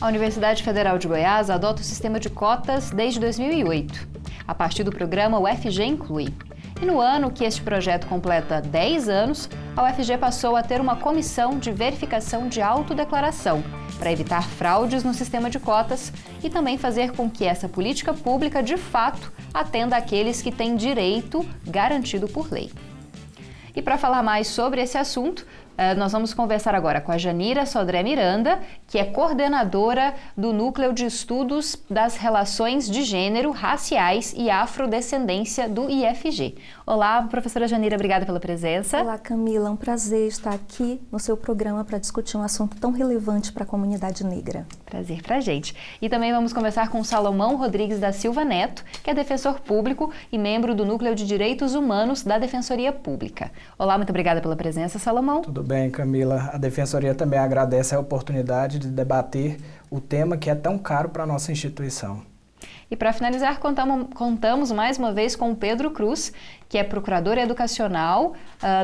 A Universidade Federal de Goiás adota o sistema de cotas desde 2008, a partir do programa UFG Inclui. E no ano que este projeto completa 10 anos, a UFG passou a ter uma comissão de verificação de autodeclaração, para evitar fraudes no sistema de cotas e também fazer com que essa política pública, de fato, atenda àqueles que têm direito garantido por lei. E para falar mais sobre esse assunto, nós vamos conversar agora com a Janira Sodré Miranda, que é coordenadora do Núcleo de Estudos das Relações de Gênero, Raciais e Afrodescendência do IFG. Olá, professora Janira, obrigada pela presença. Olá, Camila, é um prazer estar aqui no seu programa para discutir um assunto tão relevante para a comunidade negra. Prazer pra gente. E também vamos conversar com Salomão Rodrigues da Silva Neto, que é defensor público e membro do Núcleo de Direitos Humanos da Defensoria Pública. Olá, muito obrigada pela presença, Salomão. Tudo bem, Camila. A Defensoria também agradece a oportunidade de debater o tema que é tão caro para a nossa instituição. E para finalizar, contamos mais uma vez com o Pedro Cruz, que é procurador educacional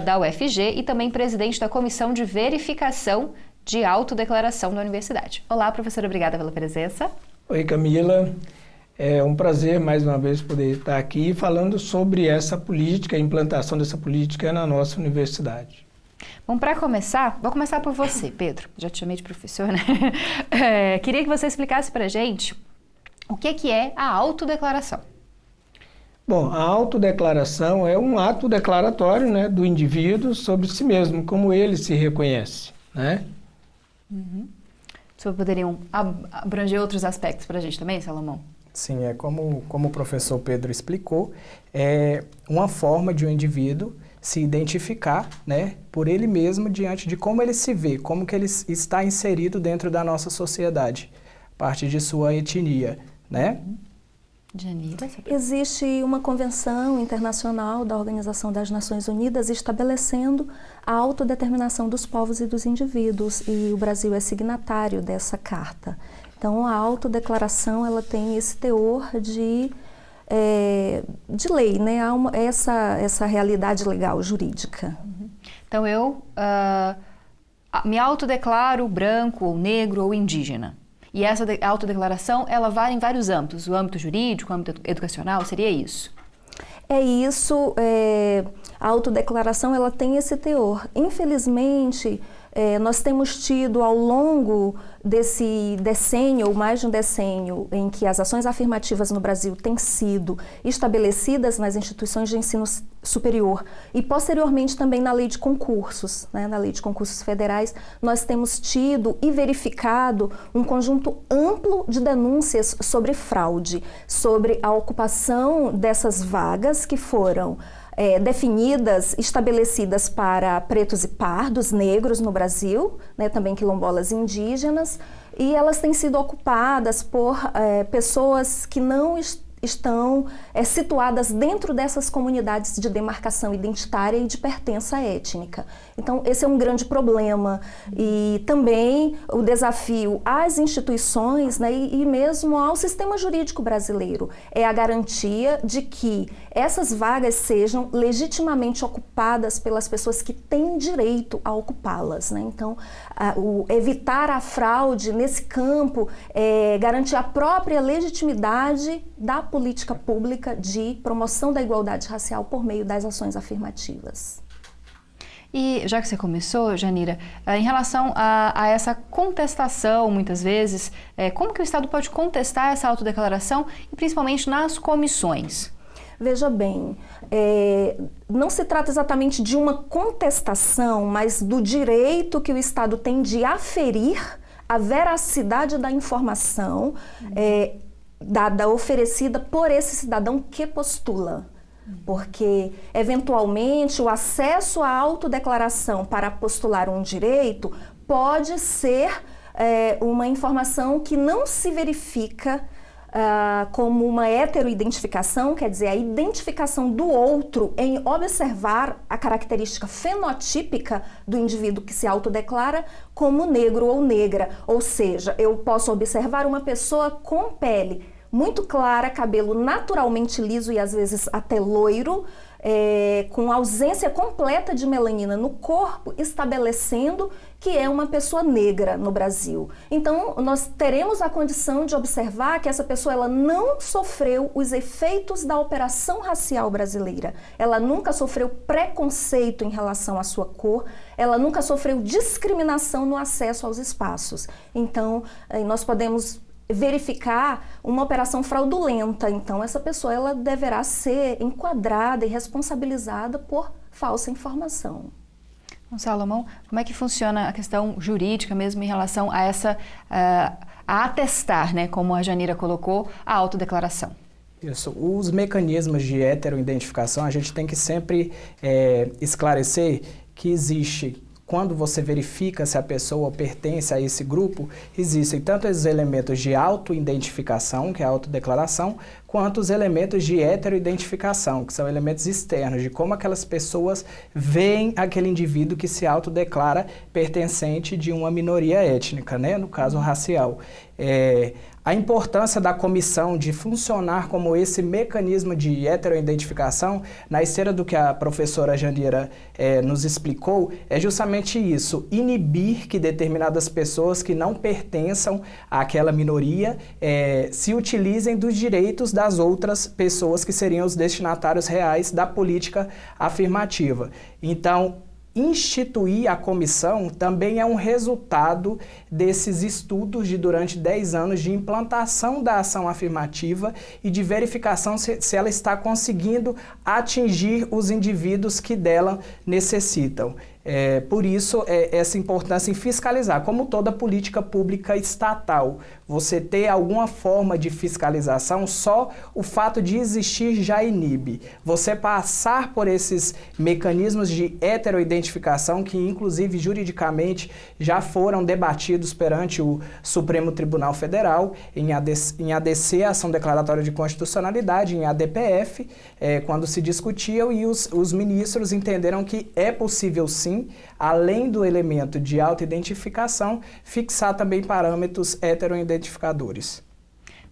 da UFG e também presidente da Comissão de Verificação de Autodeclaração da Universidade. Olá, professora, obrigada pela presença. Oi, Camila. É um prazer mais uma vez poder estar aqui falando sobre essa política, a implantação dessa política na nossa universidade. Bom, para começar, vou começar por você, Pedro. Já te chamei de professor, né? Queria que você explicasse para a gente o que é a autodeclaração. Bom, a autodeclaração é um ato declaratório, né, do indivíduo sobre si mesmo, como ele se reconhece, né? Uhum. Vocês poderiam abranger outros aspectos para a gente também, Salomão? Sim, como o professor Pedro explicou, é uma forma de um indivíduo se identificar, né, por ele mesmo diante de como ele se vê, como que ele está inserido dentro da nossa sociedade, a partir de sua etnia, né? Janira, existe uma convenção internacional da Organização das Nações Unidas estabelecendo a autodeterminação dos povos e dos indivíduos, e o Brasil é signatário dessa carta. Então, a autodeclaração ela tem esse teor de lei, né? Há essa realidade legal, jurídica. Uhum. Então, eu me autodeclaro branco, ou negro, ou indígena. E essa autodeclaração, ela vale em vários âmbitos. O âmbito jurídico, o âmbito educacional, seria isso? É isso. A autodeclaração, ela tem esse teor. Infelizmente, nós temos tido ao longo desse decênio, ou mais de um decênio, em que as ações afirmativas no Brasil têm sido estabelecidas nas instituições de ensino superior e posteriormente também na lei de concursos, né, na lei de concursos federais, nós temos tido e verificado um conjunto amplo de denúncias sobre fraude, sobre a ocupação dessas vagas que foram definidas, estabelecidas para pretos e pardos, negros no Brasil, né, também quilombolas e indígenas, e elas têm sido ocupadas por pessoas que não estão situadas dentro dessas comunidades de demarcação identitária e de pertença étnica. Então, esse é um grande problema. E também o desafio às instituições, né, e mesmo ao sistema jurídico brasileiro é a garantia de que essas vagas sejam legitimamente ocupadas pelas pessoas que têm direito a ocupá-las, né? Então, evitar a fraude nesse campo é garantir a própria legitimidade da política pública de promoção da igualdade racial por meio das ações afirmativas. E já que você começou, Janira, em relação a essa contestação, muitas vezes, como que o Estado pode contestar essa autodeclaração e principalmente nas comissões? Veja bem, não se trata exatamente de uma contestação, mas do direito que o Estado tem de aferir a veracidade da informação dada, oferecida por esse cidadão que postula. Porque, eventualmente, o acesso à autodeclaração para postular um direito pode ser uma informação que não se verifica como uma heteroidentificação, quer dizer, a identificação do outro em observar a característica fenotípica do indivíduo que se autodeclara como negro ou negra. Ou seja, eu posso observar uma pessoa com pele muito clara, cabelo naturalmente liso e às vezes até loiro, com ausência completa de melanina no corpo, estabelecendo que é uma pessoa negra no Brasil. Então, nós teremos a condição de observar que essa pessoa ela não sofreu os efeitos da operação racial brasileira. Ela nunca sofreu preconceito em relação à sua cor, ela nunca sofreu discriminação no acesso aos espaços. Então, nós podemos verificar uma operação fraudulenta. Então, essa pessoa ela deverá ser enquadrada e responsabilizada por falsa informação. Salomão, como é que funciona a questão jurídica mesmo em relação a a atestar, né, como a Janira colocou, a autodeclaração? Isso. Os mecanismos de heteroidentificação, a gente tem que sempre esclarecer que existe, quando você verifica se a pessoa pertence a esse grupo, existem tanto os elementos de autoidentificação, que é a autodeclaração, quanto os elementos de heteroidentificação, que são elementos externos, de como aquelas pessoas veem aquele indivíduo que se autodeclara pertencente de uma minoria étnica, né? No caso racial. A importância da comissão de funcionar como esse mecanismo de heteroidentificação, na esteira do que a professora Janira nos explicou, é justamente isso, inibir que determinadas pessoas que não pertençam àquela minoria se utilizem dos direitos das outras pessoas que seriam os destinatários reais da política afirmativa. Então, instituir a comissão também é um resultado desses estudos de durante 10 anos de implantação da ação afirmativa e de verificação se ela está conseguindo atingir os indivíduos que dela necessitam. Por isso, essa importância em fiscalizar, como toda política pública estatal. Você ter alguma forma de fiscalização, só o fato de existir já inibe. Você passar por esses mecanismos de heteroidentificação, que inclusive juridicamente já foram debatidos perante o Supremo Tribunal Federal, em ADC, Ação Declaratória de Constitucionalidade, em ADPF, quando se discutiam, e os ministros entenderam que é possível sim, além do elemento de autoidentificação, fixar também parâmetros heteroidentificadores.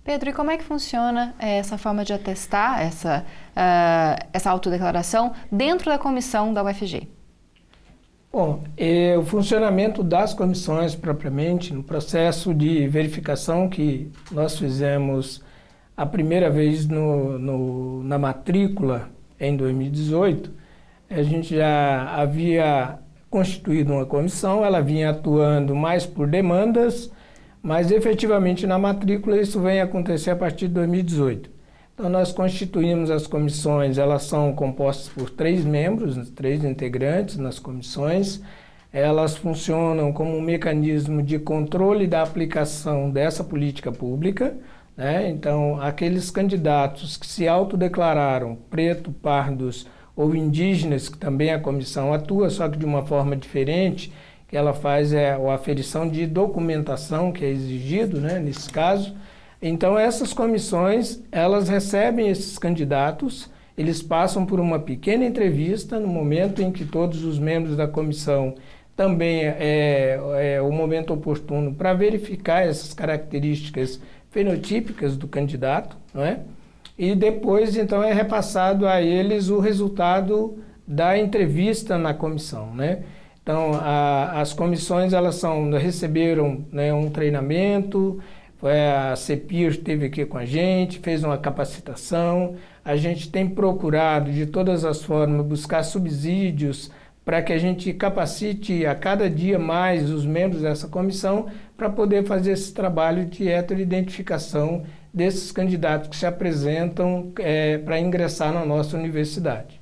Pedro, e como é que funciona essa forma de atestar essa autodeclaração dentro da comissão da UFG? Bom, o funcionamento das comissões propriamente, no processo de verificação que nós fizemos a primeira vez na matrícula em 2018, a gente já havia constituído uma comissão, ela vinha atuando mais por demandas, mas efetivamente na matrícula isso vem acontecer a partir de 2018. Então nós constituímos as comissões, elas são compostas por 3 membros, 3 integrantes nas comissões, elas funcionam como um mecanismo de controle da aplicação dessa política pública, né? Então aqueles candidatos que se autodeclararam preto, pardos ou indígenas, que também a comissão atua, só que de uma forma diferente, que ela faz a aferição de documentação, que é exigido, né, nesse caso. Então, essas comissões, elas recebem esses candidatos, eles passam por uma pequena entrevista, no momento em que todos os membros da comissão também é o momento oportuno para verificar essas características fenotípicas do candidato, não é? E depois, então, é repassado a eles o resultado da entrevista na comissão, né? Então, as comissões, elas receberam, né, um treinamento, a CEPIR esteve aqui com a gente, fez uma capacitação, a gente tem procurado, de todas as formas, buscar subsídios para que a gente capacite a cada dia mais os membros dessa comissão para poder fazer esse trabalho de heteroidentificação desses candidatos que se apresentam para ingressar na nossa universidade.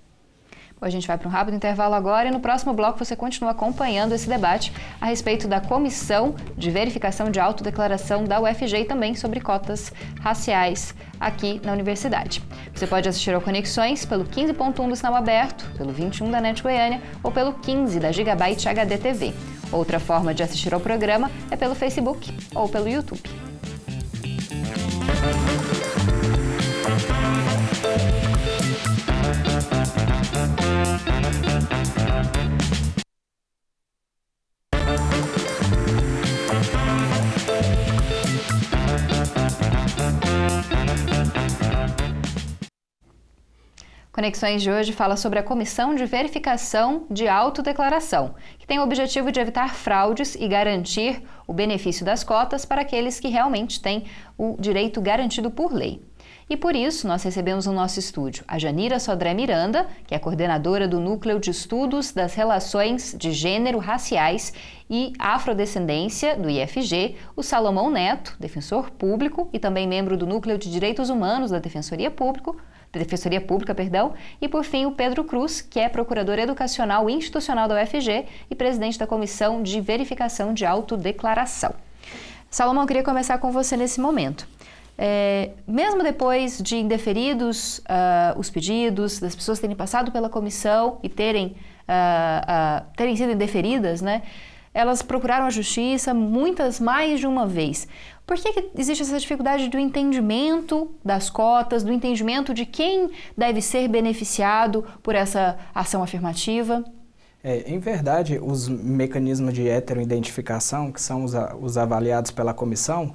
Bom, a gente vai para um rápido intervalo agora e no próximo bloco você continua acompanhando esse debate a respeito da Comissão de Verificação de Autodeclaração da UFG e também sobre cotas raciais aqui na universidade. Você pode assistir ao Conexões pelo 15.1 do sinal aberto, pelo 21 da NET Goiânia ou pelo 15 da Gigabyte HD TV. Outra forma de assistir ao programa é pelo Facebook ou pelo YouTube. Conexões de hoje fala sobre a Comissão de Verificação de Autodeclaração, que tem o objetivo de evitar fraudes e garantir o benefício das cotas para aqueles que realmente têm o direito garantido por lei. E por isso, nós recebemos no nosso estúdio a Janira Sodré Miranda, que é coordenadora do Núcleo de Estudos das Relações de Gênero, Raciais e Afrodescendência, do IFG, o Salomão Neto, defensor público e também membro do Núcleo de Direitos Humanos da Defensoria Pública, e por fim o Pedro Cruz, que é procurador educacional e institucional da UFG e presidente da Comissão de Verificação de Autodeclaração. Salomão, eu queria começar com você nesse momento. Mesmo depois de indeferidos os pedidos, das pessoas terem passado pela comissão e terem sido indeferidas, né, elas procuraram a justiça muitas mais de uma vez. Por que existe essa dificuldade do entendimento das cotas, do entendimento de quem deve ser beneficiado por essa ação afirmativa? Em verdade, os mecanismos de heteroidentificação, que são os avaliados pela comissão,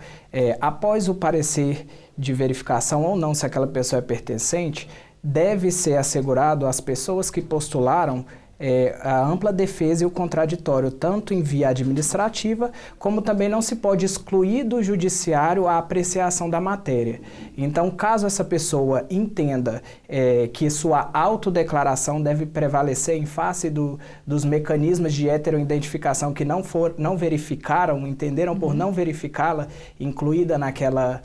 após o parecer de verificação ou não se aquela pessoa é pertencente, deve ser assegurado às pessoas que postularam a ampla defesa e o contraditório, tanto em via administrativa, como também não se pode excluir do judiciário a apreciação da matéria. Então, caso essa pessoa entenda que sua autodeclaração deve prevalecer em face dos mecanismos de heteroidentificação que não verificaram, entenderam por não verificá-la, incluída naquela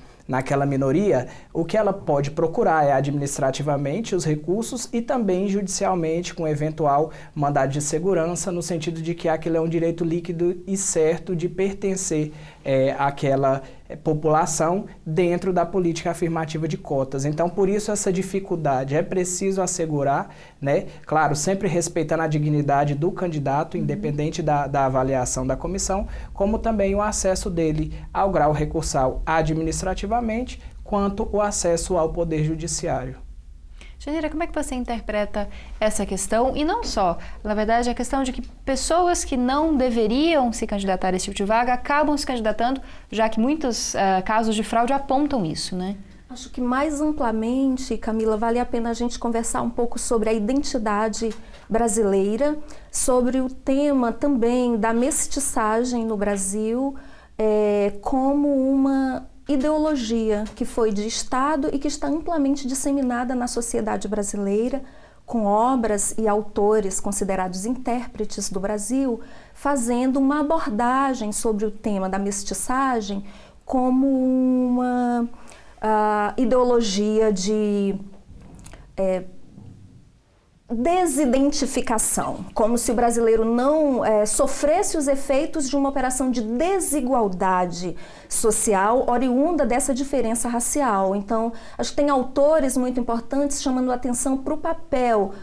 minoria, o que ela pode procurar é administrativamente os recursos e também judicialmente com eventual mandado de segurança, no sentido de que aquilo é um direito líquido e certo de pertencer àquela população dentro da política afirmativa de cotas. Então, por isso essa dificuldade, é preciso assegurar, né? Claro, sempre respeitando a dignidade do candidato, independente da avaliação da comissão, como também o acesso dele ao grau recursal administrativamente, quanto o acesso ao Poder Judiciário. Janira, como é que você interpreta essa questão? E não só, na verdade, a questão de que pessoas que não deveriam se candidatar a esse tipo de vaga acabam se candidatando, já que muitos casos de fraude apontam isso, né? Acho que mais amplamente, Camila, vale a pena a gente conversar um pouco sobre a identidade brasileira, sobre o tema também da mestiçagem no Brasil, como uma ideologia que foi de Estado e que está amplamente disseminada na sociedade brasileira, com obras e autores considerados intérpretes do Brasil, fazendo uma abordagem sobre o tema da mestiçagem como uma ideologia de desidentificação, como se o brasileiro não sofresse os efeitos de uma operação de desigualdade social oriunda dessa diferença racial. Então, acho que tem autores muito importantes chamando a atenção para o papel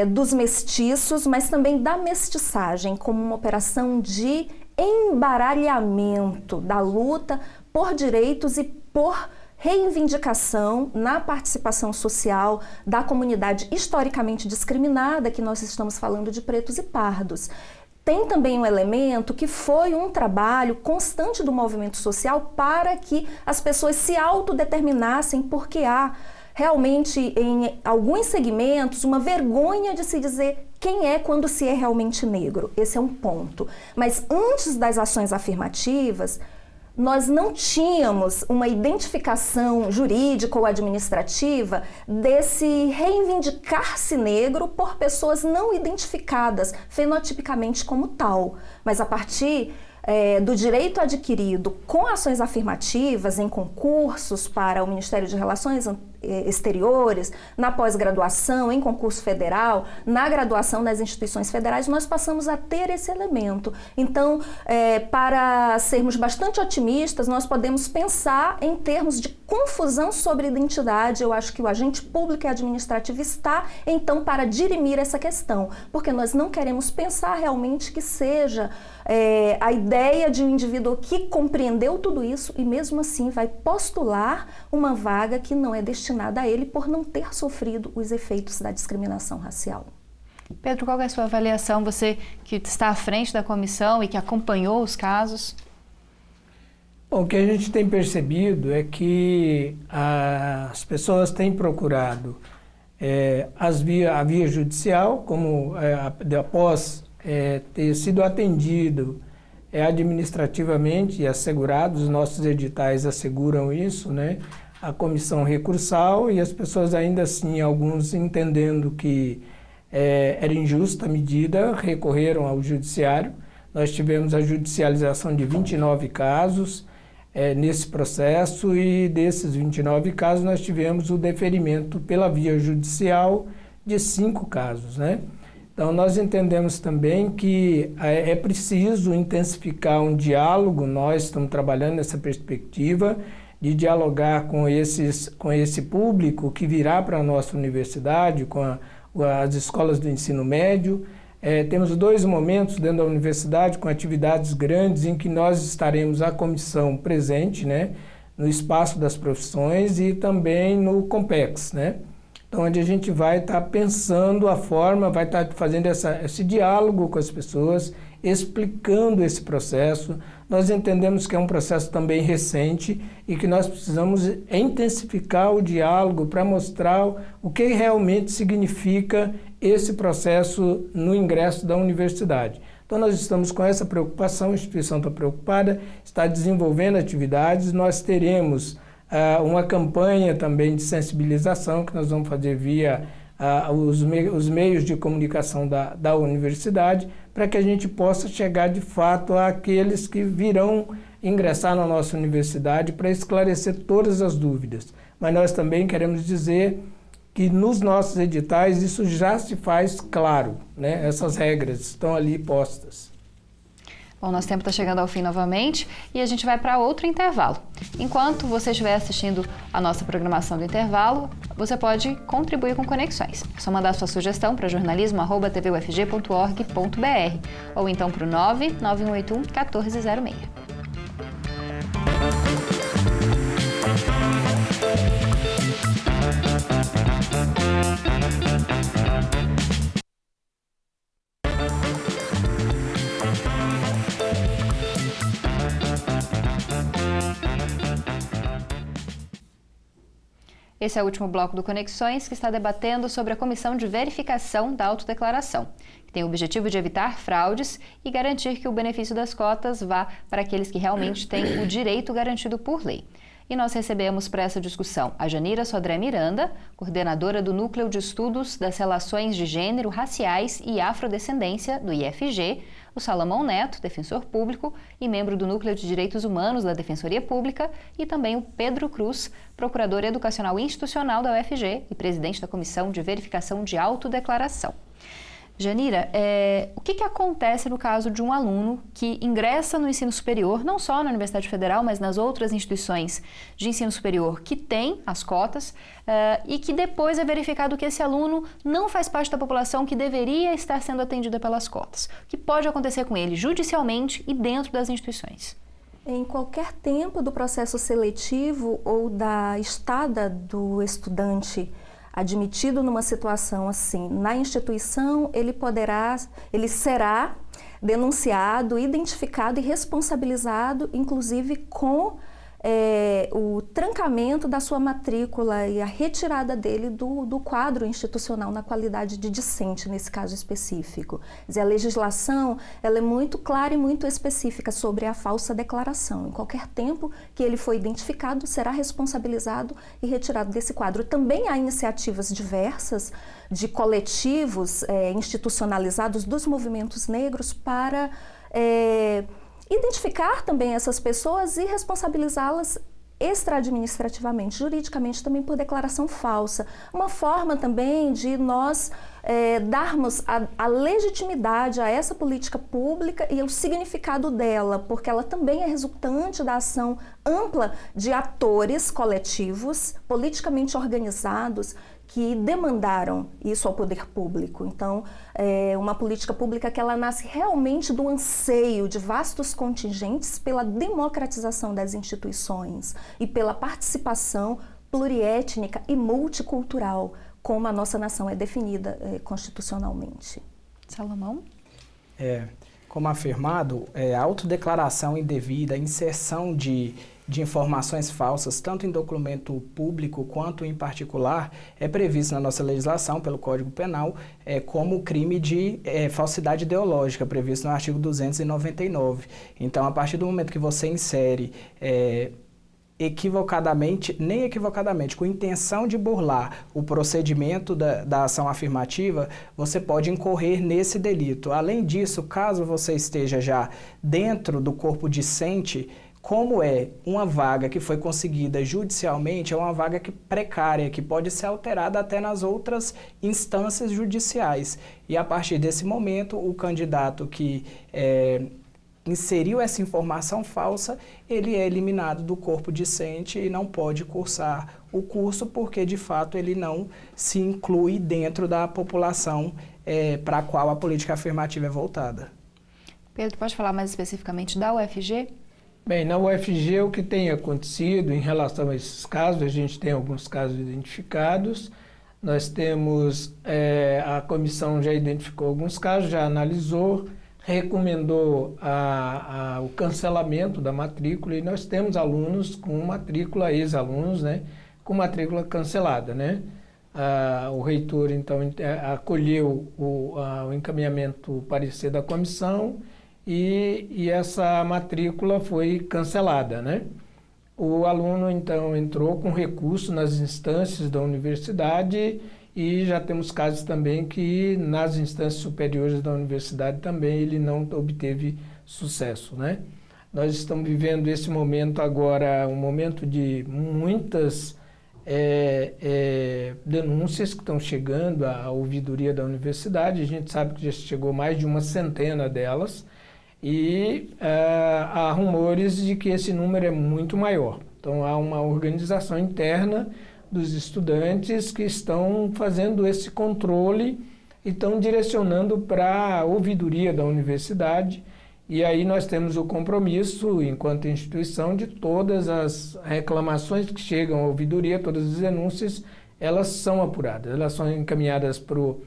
dos mestiços, mas também da mestiçagem como uma operação de embaralhamento da luta por direitos e por reivindicação na participação social da comunidade historicamente discriminada, que nós estamos falando de pretos e pardos. Tem também um elemento que foi um trabalho constante do movimento social para que as pessoas se autodeterminassem, porque há realmente em alguns segmentos uma vergonha de se dizer quem é quando se é realmente negro. Esse é um ponto. Mas antes das ações afirmativas, nós não tínhamos uma identificação jurídica ou administrativa desse reivindicar-se negro por pessoas não identificadas fenotipicamente como tal. Mas a partir do direito adquirido com ações afirmativas em concursos para o Ministério de Relações Exteriores, na pós-graduação, em concurso federal, na graduação nas instituições federais, nós passamos a ter esse elemento. Então, para sermos bastante otimistas, nós podemos pensar em termos de confusão sobre identidade. Eu acho que o agente público e administrativo está, então, para dirimir essa questão, porque nós não queremos pensar realmente que seja a ideia de um indivíduo que compreendeu tudo isso e mesmo assim vai postular uma vaga que não é destinada a ele por não ter sofrido os efeitos da discriminação racial. Pedro, qual é a sua avaliação? Você que está à frente da comissão e que acompanhou os casos. Bom, o que a gente tem percebido é que as pessoas têm procurado a via judicial, como após ter sido atendido administrativamente e assegurado, os nossos editais asseguram isso, né? A comissão recursal e as pessoas ainda assim, alguns entendendo que era injusta a medida, recorreram ao judiciário. Nós tivemos a judicialização de 29 casos nesse processo e desses 29 casos nós tivemos o deferimento pela via judicial de 5 casos, né? Então nós entendemos também que é preciso intensificar um diálogo, nós estamos trabalhando nessa perspectiva de dialogar com esse público que virá para a nossa universidade, com as escolas do ensino médio. Temos 2 momentos dentro da universidade com atividades grandes em que nós estaremos a comissão presente, né, no espaço das profissões e também no Compex, né? Então, onde a gente vai estar pensando a forma, vai estar fazendo esse diálogo com as pessoas, explicando esse processo. Nós entendemos que é um processo também recente e que nós precisamos intensificar o diálogo para mostrar o que realmente significa esse processo no ingresso da universidade. Então, nós estamos com essa preocupação, a instituição está preocupada, está desenvolvendo atividades, nós teremos uma campanha também de sensibilização que nós vamos fazer via os meios de comunicação da universidade, para que a gente possa chegar de fato àqueles que virão ingressar na nossa universidade para esclarecer todas as dúvidas. Mas nós também queremos dizer que nos nossos editais isso já se faz claro, né? Essas regras estão ali postas. Bom, nosso tempo está chegando ao fim novamente e a gente vai para outro intervalo. Enquanto você estiver assistindo a nossa programação do intervalo, você pode contribuir com Conexões. É só mandar sua sugestão para jornalismo@tvufg.org.br ou então para o 99181 1406. Esse é o último bloco do Conexões, que está debatendo sobre a Comissão de Verificação da Autodeclaração, que tem o objetivo de evitar fraudes e garantir que o benefício das cotas vá para aqueles que realmente têm o direito garantido por lei. E nós recebemos para essa discussão a Janira Sodré Miranda, coordenadora do Núcleo de Estudos das Relações de Gênero, Raciais e Afrodescendência, do IFG, o Salomão Neto, defensor público e membro do Núcleo de Direitos Humanos da Defensoria Pública, e também o Pedro Cruz, procurador educacional institucional da UFG e presidente da Comissão de Verificação de Autodeclaração. Janira, o que acontece no caso de um aluno que ingressa no ensino superior, não só na Universidade Federal, mas nas outras instituições de ensino superior que têm as cotas, e que depois é verificado que esse aluno não faz parte da população que deveria estar sendo atendida pelas cotas? O que pode acontecer com ele judicialmente e dentro das instituições? Em qualquer tempo do processo seletivo ou da estada do estudante admitido numa situação assim na instituição, ele será denunciado, identificado e responsabilizado, inclusive com o trancamento da sua matrícula e a retirada dele do quadro institucional na qualidade de discente, nesse caso específico. Quer dizer, a legislação ela é muito clara e muito específica sobre a falsa declaração. Em qualquer tempo que ele for identificado, será responsabilizado e retirado desse quadro. Também há iniciativas diversas de coletivos institucionalizados dos movimentos negros para identificar também essas pessoas e responsabilizá-las extra-administrativamente, juridicamente também por declaração falsa. Uma forma também de nós darmos a legitimidade a essa política pública e o significado dela, porque ela também é resultante da ação ampla de atores coletivos, politicamente organizados, que demandaram isso ao poder público. Então, uma política pública que ela nasce realmente do anseio de vastos contingentes pela democratização das instituições e pela participação pluriétnica e multicultural, como a nossa nação é definida constitucionalmente. Salomão? como afirmado, a autodeclaração indevida, a inserção de informações falsas, tanto em documento público quanto em particular, é previsto na nossa legislação, pelo Código Penal, como crime de falsidade ideológica, previsto no artigo 299. Então, a partir do momento que você insere equivocadamente, nem equivocadamente, com intenção de burlar o procedimento da ação afirmativa, você pode incorrer nesse delito. Além disso, caso você esteja já dentro do corpo discente, como é uma vaga que foi conseguida judicialmente, é uma vaga precária, que pode ser alterada até nas outras instâncias judiciais. E a partir desse momento, o candidato que inseriu essa informação falsa, ele é eliminado do corpo discente e não pode cursar o curso, porque de fato ele não se inclui dentro da população para a qual a política afirmativa é voltada. Pedro, pode falar mais especificamente da UFG? Bem, na UFG o que tem acontecido em relação a esses casos, a gente tem alguns casos identificados, nós temos, a comissão já identificou alguns casos, já analisou, recomendou o cancelamento da matrícula e nós temos alunos com matrícula, ex-alunos, né, com matrícula cancelada, né? O reitor, então, acolheu o encaminhamento, o parecer da comissão e essa matrícula foi cancelada, né? O aluno, então, entrou com recurso nas instâncias da universidade e já temos casos também que nas instâncias superiores da universidade também ele não obteve sucesso, né? Nós estamos vivendo esse momento agora, um momento de muitas denúncias que estão chegando à ouvidoria da universidade. A gente sabe que já chegou mais de uma centena delas e há rumores de que esse número é muito maior. Então há uma organização interna dos estudantes que estão fazendo esse controle e estão direcionando para a ouvidoria da universidade. E aí nós temos o compromisso, enquanto instituição, de todas as reclamações que chegam à ouvidoria, todas as denúncias, elas são apuradas, elas são encaminhadas para o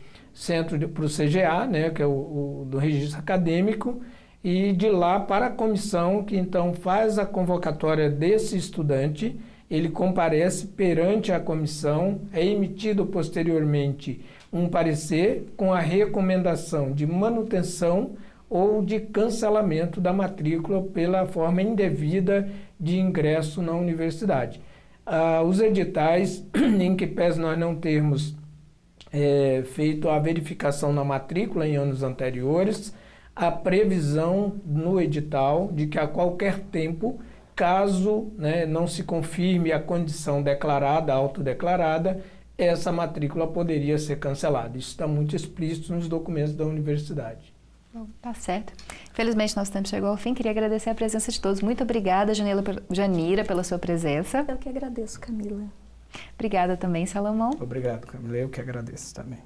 para o CGA, né, que é o do registro acadêmico, e de lá para a comissão, que então faz a convocatória desse estudante. Ele comparece perante a comissão, é emitido posteriormente um parecer com a recomendação de manutenção ou de cancelamento da matrícula pela forma indevida de ingresso na universidade. Os editais, em que pese nós não termos feito a verificação na matrícula em anos anteriores, a previsão no edital de que a qualquer tempo, caso, né, não se confirme a condição declarada, autodeclarada, essa matrícula poderia ser cancelada. Isso está muito explícito nos documentos da universidade. Bom, tá certo. Infelizmente, nosso tempo chegou ao fim. Queria agradecer a presença de todos. Muito obrigada, Janira, pela sua presença. Eu que agradeço, Camila. Obrigada também, Salomão. Obrigado, Camila. Eu que agradeço também.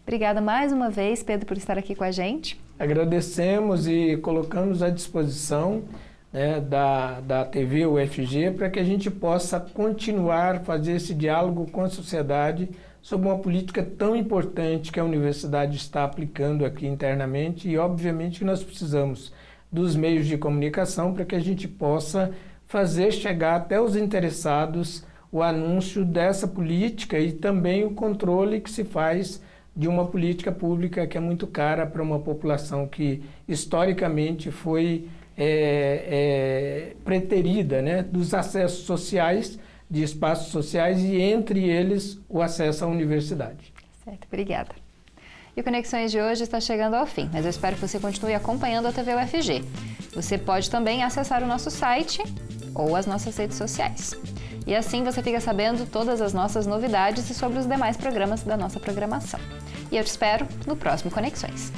Obrigada mais uma vez, Pedro, por estar aqui com a gente. Agradecemos e colocamos à disposição, né, da TV UFG para que a gente possa continuar a fazer esse diálogo com a sociedade sobre uma política tão importante que a universidade está aplicando aqui internamente, e obviamente que nós precisamos dos meios de comunicação para que a gente possa fazer chegar até os interessados o anúncio dessa política e também o controle que se faz de uma política pública que é muito cara para uma população que historicamente foi preterida, né, dos acessos sociais, de espaços sociais, e entre eles o acesso à universidade. Certo, obrigada. E o Conexões de hoje está chegando ao fim, mas eu espero que você continue acompanhando a TV UFG. Você pode também acessar o nosso site ou as nossas redes sociais. E assim você fica sabendo todas as nossas novidades e sobre os demais programas da nossa programação. E eu te espero no próximo Conexões.